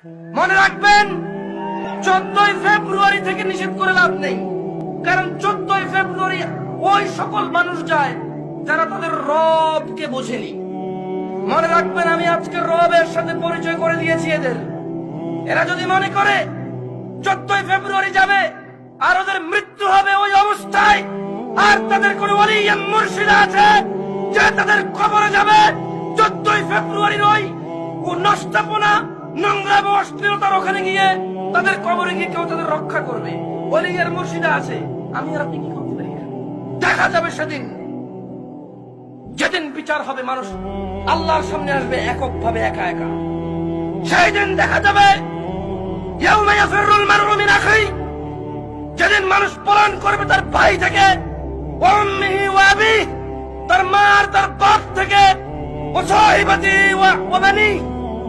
মনে রাখবেন 14ই ফেব্রুয়ারি থেকে নিষেধ করে লাভ নেই, কারণ 14ই ফেব্রুয়ারি ওই সকল মানুষ যায় যারা তাদের রবকে বোঝেনি। মনে রাখবেন আমি আজকে রবের সাথে পরিচয় করে দিয়েছি এদের। এরা যদি মনে করে 14ই ফেব্রুয়ারি যাবে আর ওদের মৃত্যু হবে ওই অবস্থায়, আর তাদের কোন ওলি মুর্শিদ আছে যে তাদের কবরে যাবে 14ই ফেব্রুয়ারির ওই নষ্টাপনা নোংরা এবং অশ্লীলতার ওখানে গিয়ে তাদের কবরে গিয়ে কেউ তাদের রক্ষা করবে, ওলি মুর্শিদা আছে, আমি আর আপনি কি করতে পারি? দেখা যাবে সেদিন, যেদিন বিচার হবে, মানুষ আল্লাহর সামনে আসবে এককভাবে, একা একা। সেই দিন দেখা যাবে ইয়াউমা ইয়াফিরুল মারউ মিন আখিহি, যেদিন মানুষ পলায়ন করবে তার ভাই থেকে, ওয়া উম্মিহি ওয়া আবিহি, তার মা আর তার বাপ থেকে, ওয়া সাহিবাতি ওয়া বানি,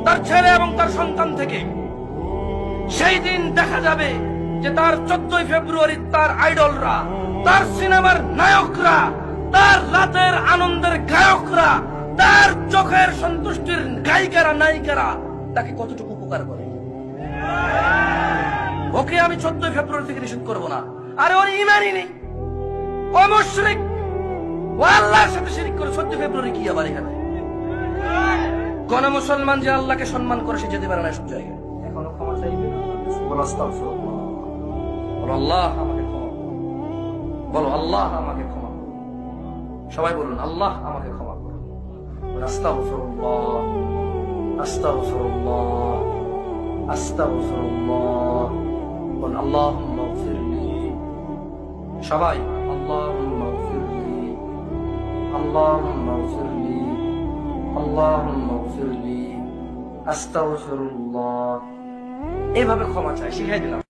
তার ছেলে এবং তার সন্তান থেকে। সেই দিন দেখা যাবে যে তার 14ই ফেব্রুয়ারি তার আইডলরা, তার সিনেমার নায়করা, তার রাতের আনন্দের গায়করা, তার চোখের সন্তুষ্টির গায়িকারা নায়িকারা তাকে কতটুকু উপকার করে। ওকে আমি 14ই ফেব্রুয়ারি থেকে নিষেধ করবো না। আরে ওর ইমানই নেই, ও মুশরিক, ও আল্লাহর সাথে শিরক করে 14 ফেব্রুয়ারি কি আবার এখানে? কোন মুসলমান যে আল্লাহকে সম্মান করে সে যেতে পারে না সব জায়গায়। এখনো ক্ষমা চাইবে, বলো আস্তাগফিরুল্লাহ, বলো আল্লাহ আমাকে ক্ষমা করুন, বলো আল্লাহ আমাকে ক্ষমা করুন। সবাই বলুন আল্লাহ আমাকে ক্ষমা করুন। আস্তাগফিরুল্লাহ, আস্তাগফিরুল্লাহ, আস্তাগফিরুল্লাহ। বলুন আল্লাহুম্মা গফিরলি। সবাই আল্লাহুম্মা গফিরলি, আল্লাহুম্মা গফিরলি, আল্লাহুম্মা গফিরলি, আস্তাগফিরুল্লাহ। এভাবে ক্ষমা চাই, শিখাই দিলাম।